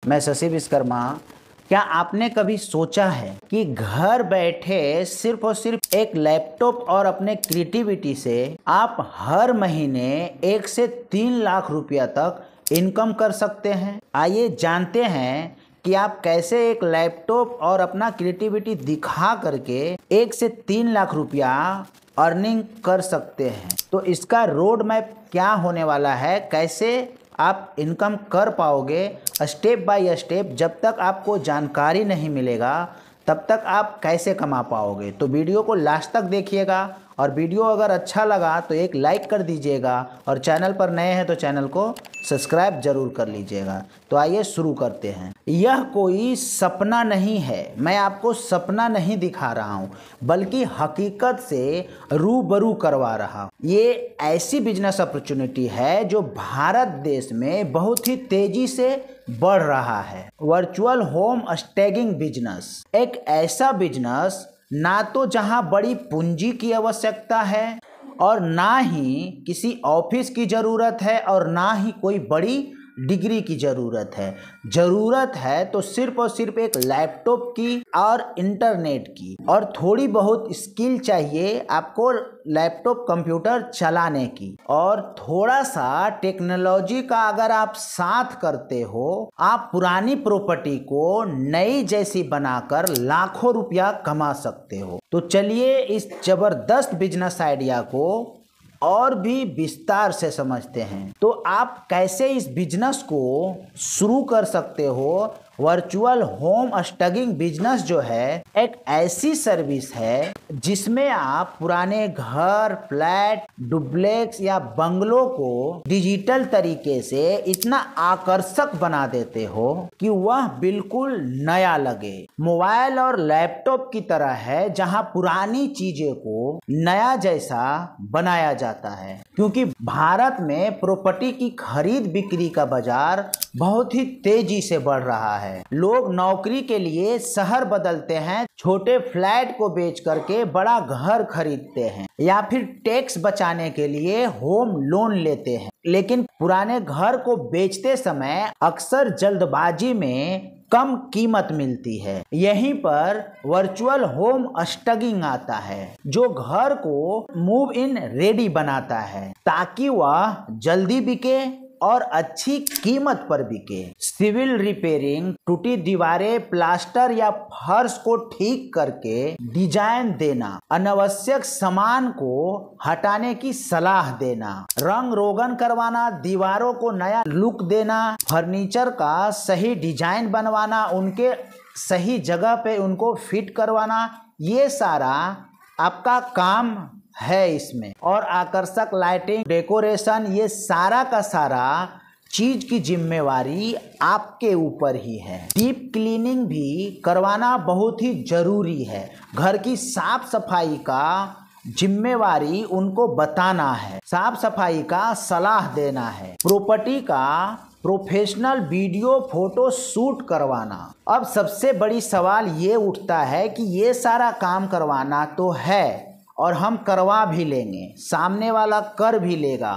मैं शशि विश्वकर्मा। क्या आपने कभी सोचा है कि घर बैठे सिर्फ और सिर्फ एक लैपटॉप और अपने क्रिएटिविटी से आप हर महीने 1 से 3 लाख रुपया तक इनकम कर सकते हैं? आइए जानते हैं कि आप कैसे एक लैपटॉप और अपना क्रिएटिविटी दिखा करके 1 से 3 लाख रुपया अर्निंग कर सकते हैं। तो इसका रोड मैप क्या होने वाला है, कैसे आप इनकम कर पाओगे स्टेप बाय स्टेप। जब तक आपको जानकारी नहीं मिलेगा तब तक आप कैसे कमा पाओगे। तो वीडियो को लास्ट तक देखिएगा और वीडियो अगर अच्छा लगा तो एक लाइक कर दीजिएगा और चैनल पर नए हैं तो चैनल को सब्सक्राइब जरूर कर लीजिएगा। तो आइए शुरू करते हैं। यह कोई सपना नहीं है, मैं आपको सपना नहीं दिखा रहा हूँ बल्कि हकीकत से रूबरू करवा रहा हूँ। ये ऐसी बिजनेस अपॉर्चुनिटी है जो भारत देश में बहुत ही तेजी से बढ़ रहा है। वर्चुअल होम स्टेगिंग बिजनेस एक ऐसा बिजनेस ना तो जहां बड़ी पूंजी की आवश्यकता है और ना ही किसी ऑफिस की ज़रूरत है और ना ही कोई बड़ी डिग्री की ज़रूरत है। ज़रूरत है तो सिर्फ और सिर्फ एक लैपटॉप की और इंटरनेट की, और थोड़ी बहुत स्किल चाहिए आपको लैपटॉप कंप्यूटर चलाने की, और थोड़ा सा टेक्नोलॉजी का अगर आप साथ करते हो आप पुरानी प्रॉपर्टी को नई जैसी बनाकर लाखों रुपया कमा सकते हो। तो चलिए इस जबरदस्त बिजनेस आइडिया को और भी विस्तार से समझते हैं। तो आप कैसे इस बिजनेस को शुरू कर सकते हो। वर्चुअल होम स्टेगिंग बिजनेस जो है एक ऐसी सर्विस है जिसमें आप पुराने घर, फ्लैट, डुप्लेक्स या बंगलों को डिजिटल तरीके से इतना आकर्षक बना देते हो कि वह बिल्कुल नया लगे। मोबाइल और लैपटॉप की तरह है जहां पुरानी चीजें को नया जैसा बनाया जाता है। क्योंकि भारत में प्रॉपर्टी की खरीद बिक्री का बाजार बहुत ही तेजी से बढ़ रहा है। लोग नौकरी के लिए शहर बदलते हैं, छोटे फ्लैट को बेच करके बड़ा घर खरीदते हैं या फिर टैक्स बचाने के लिए होम लोन लेते हैं। लेकिन पुराने घर को बेचते समय अक्सर जल्दबाजी में कम कीमत मिलती है। यहीं पर वर्चुअल होम स्टेगिंग आता है जो घर को मूव इन रेडी बनाता है ताकि वह जल्दी बिके और अच्छी कीमत पर बिके। सिविल रिपेयरिंग, टूटी दीवारें, प्लास्टर या फर्श को ठीक करके डिजाइन देना, अनावश्यक सामान को हटाने की सलाह देना, रंग रोगन करवाना, दीवारों को नया लुक देना, फर्नीचर का सही डिजाइन बनवाना, उनके सही जगह पे उनको फिट करवाना, ये सारा आपका काम है इसमें। और आकर्षक लाइटिंग, डेकोरेशन, ये सारा का सारा चीज की जिम्मेवारी आपके ऊपर ही है। डीप क्लीनिंग भी करवाना बहुत ही जरूरी है। घर की साफ सफाई का जिम्मेवारी उनको बताना है, साफ सफाई का सलाह देना है, प्रॉपर्टी का प्रोफेशनल वीडियो फोटो शूट करवाना। अब सबसे बड़ी सवाल ये उठता है कि ये सारा काम करवाना तो है और हम करवा भी लेंगे, सामने वाला कर भी लेगा,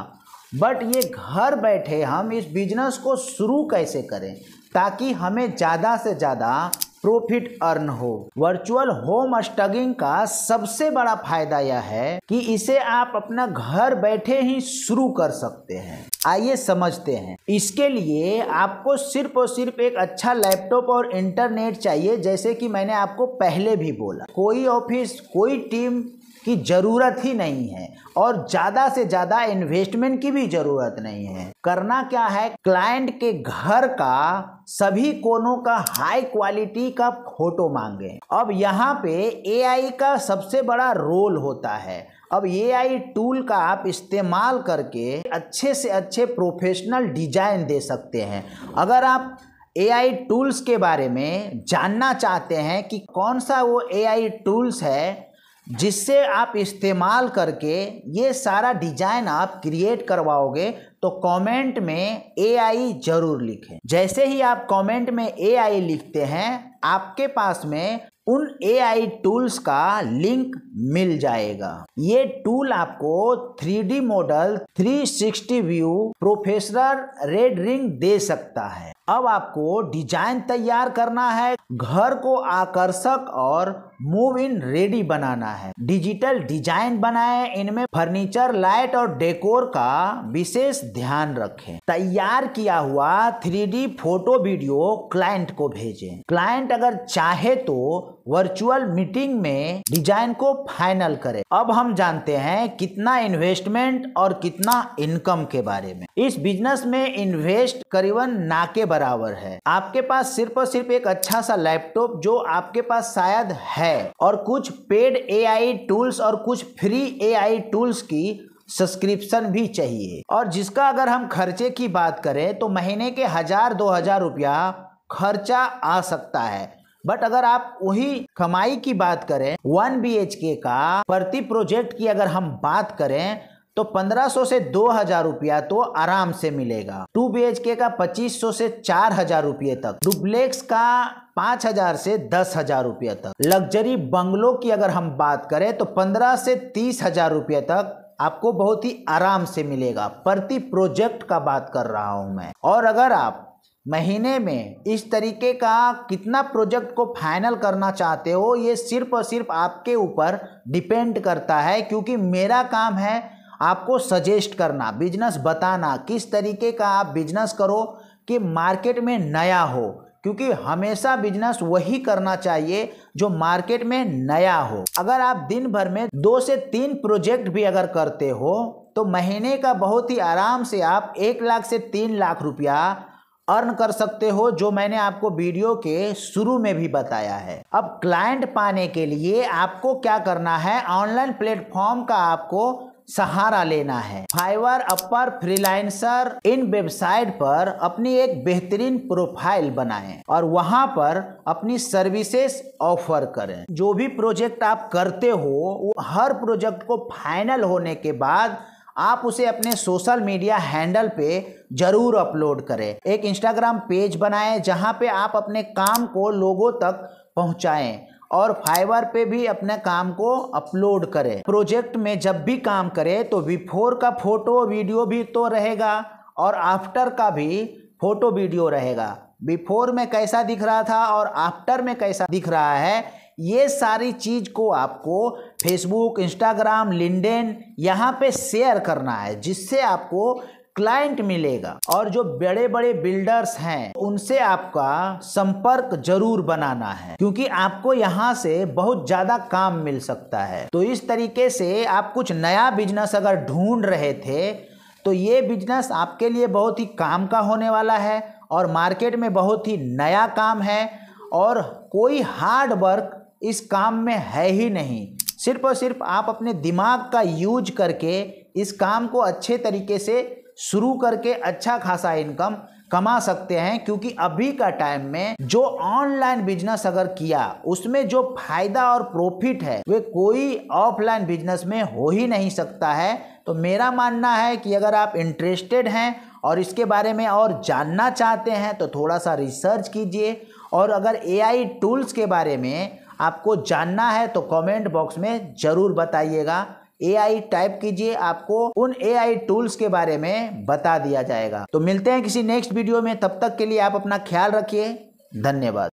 बट ये घर बैठे हम इस बिजनेस को शुरू कैसे करें ताकि हमें ज़्यादा से ज़्यादा प्रॉफिट अर्न हो। वर्चुअल होम स्टेगिंग का सबसे बड़ा फायदा यह है कि इसे आप अपना घर बैठे ही शुरू कर सकते हैं। आइए समझते हैं। इसके लिए आपको सिर्फ और सिर्फ एक अच्छा लैपटॉप और इंटरनेट चाहिए। जैसे कि मैंने आपको पहले भी बोला, कोई ऑफिस, कोई टीम की ज़रूरत ही नहीं है और ज़्यादा से ज़्यादा इन्वेस्टमेंट की भी ज़रूरत नहीं है। करना क्या है, क्लाइंट के घर का सभी कोनों का हाई क्वालिटी का फोटो मांगे। अब यहाँ पे एआई का सबसे बड़ा रोल होता है। अब एआई टूल का आप इस्तेमाल करके अच्छे से अच्छे प्रोफेशनल डिजाइन दे सकते हैं। अगर आप एआई टूल्स के बारे में जानना चाहते हैं कि कौन सा वो एआई टूल्स है जिससे आप इस्तेमाल करके ये सारा डिजाइन आप क्रिएट करवाओगे, तो कमेंट में एआई जरूर लिखें। जैसे ही आप कमेंट में एआई लिखते हैं आपके पास में उन AI टूल्स का लिंक मिल जाएगा। ये टूल आपको 3D model, 360 view, professional rendering दे सकता है। अब आपको डिजाइन तैयार करना है, घर को आकर्षक और मूव इन रेडी बनाना है। डिजिटल डिजाइन बनाएं, इनमें फर्नीचर, लाइट और डेकोर का विशेष ध्यान रखें। तैयार किया हुआ 3D फोटो वीडियो क्लाइंट को भेजें। क्लाइंट अगर चाहे तो वर्चुअल मीटिंग में डिजाइन को फाइनल करें। अब हम जानते हैं कितना इन्वेस्टमेंट और कितना इनकम के बारे में। इस बिजनेस में इन्वेस्ट करीबन ना के बराबर है। आपके पास सिर्फ और सिर्फ एक अच्छा सा लैपटॉप जो आपके पास शायद है, और कुछ पेड AI टूल्स और कुछ फ्री AI टूल्स की सब्सक्रिप्शन भी चाहिए। और जिसका अगर हम खर्चे की बात करें तो महीने के 1000-2000 रुपया खर्चा आ सकता है। बट अगर आप वही कमाई की बात करें, 1 BHK का प्रति प्रोजेक्ट की अगर हम बात करें तो 1500 से 2000 रुपया तो आराम से मिलेगा। 2 BHK का 2500 से 4000 रुपये तक, डुप्लेक्स का 5000 से 10,000 रुपये तक, लग्जरी बंगलो की अगर हम बात करें तो 15 से 30,000 रुपये तक आपको बहुत ही आराम से मिलेगा। प्रति प्रोजेक्ट का बात कर रहा हूं मैं। और अगर आप महीने में इस तरीके का कितना प्रोजेक्ट को फाइनल करना चाहते हो, ये सिर्फ और सिर्फ आपके ऊपर डिपेंड करता है, क्योंकि मेरा काम है आपको सजेस्ट करना, बिजनेस बताना, किस तरीके का आप बिजनेस करो कि मार्केट में नया हो। क्योंकि हमेशा बिजनेस वही करना चाहिए जो मार्केट में नया हो। अगर आप दिन भर में 2 से 3 प्रोजेक्ट भी अगर करते हो तो महीने का बहुत ही आराम से आप 1 लाख से 3 लाख रुपया अर्न कर सकते हो, जो मैंने आपको वीडियो के शुरू में भी बताया है। अब क्लाइंट पाने के लिए आपको क्या करना है, ऑनलाइन प्लेटफॉर्म का आपको सहारा लेना है। फाइवर, अपर, फ्रीलांसर, इन वेबसाइट पर अपनी एक बेहतरीन प्रोफाइल बनाएं और वहां पर अपनी सर्विसेज ऑफर करें। जो भी प्रोजेक्ट आप करते हो, वो हर प्रोजेक्ट को फाइनल होने के बाद आप उसे अपने सोशल मीडिया हैंडल पे जरूर अपलोड करें। एक इंस्टाग्राम पेज बनाएं जहां पे आप अपने काम को लोगों तक पहुंचाएं, और फाइवर पे भी अपने काम को अपलोड करें। प्रोजेक्ट में जब भी काम करें तो बिफोर का फोटो वीडियो भी तो रहेगा और आफ्टर का भी फोटो वीडियो रहेगा। बिफोर में कैसा दिख रहा था और आफ्टर में कैसा दिख रहा है, ये सारी चीज को आपको फेसबुक, इंस्टाग्राम, लिंक्डइन यहाँ पे शेयर करना है, जिससे आपको क्लाइंट मिलेगा। और जो बड़े बड़े बिल्डर्स हैं उनसे आपका संपर्क जरूर बनाना है, क्योंकि आपको यहाँ से बहुत ज्यादा काम मिल सकता है। तो इस तरीके से आप कुछ नया बिजनेस अगर ढूंढ रहे थे तो ये बिजनेस आपके लिए बहुत ही काम का होने वाला है, और मार्केट में बहुत ही नया काम है, और कोई हार्ड वर्क इस काम में है ही नहीं। सिर्फ और सिर्फ आप अपने दिमाग का यूज करके इस काम को अच्छे तरीके से शुरू करके अच्छा खासा इनकम कमा सकते हैं। क्योंकि अभी का टाइम में जो ऑनलाइन बिजनेस अगर किया उसमें जो फायदा और प्रॉफिट है वे कोई ऑफलाइन बिजनेस में हो ही नहीं सकता है। तो मेरा मानना है कि अगर आप इंटरेस्टेड हैं और इसके बारे में और जानना चाहते हैं तो थोड़ा सा रिसर्च कीजिए, और अगर AI टूल्स के बारे में आपको जानना है तो कमेंट बॉक्स में ज़रूर बताइएगा। AI टाइप कीजिए, आपको उन AI टूल्स के बारे में बता दिया जाएगा। तो मिलते हैं किसी नेक्स्ट वीडियो में, तब तक के लिए आप अपना ख्याल रखिए। धन्यवाद।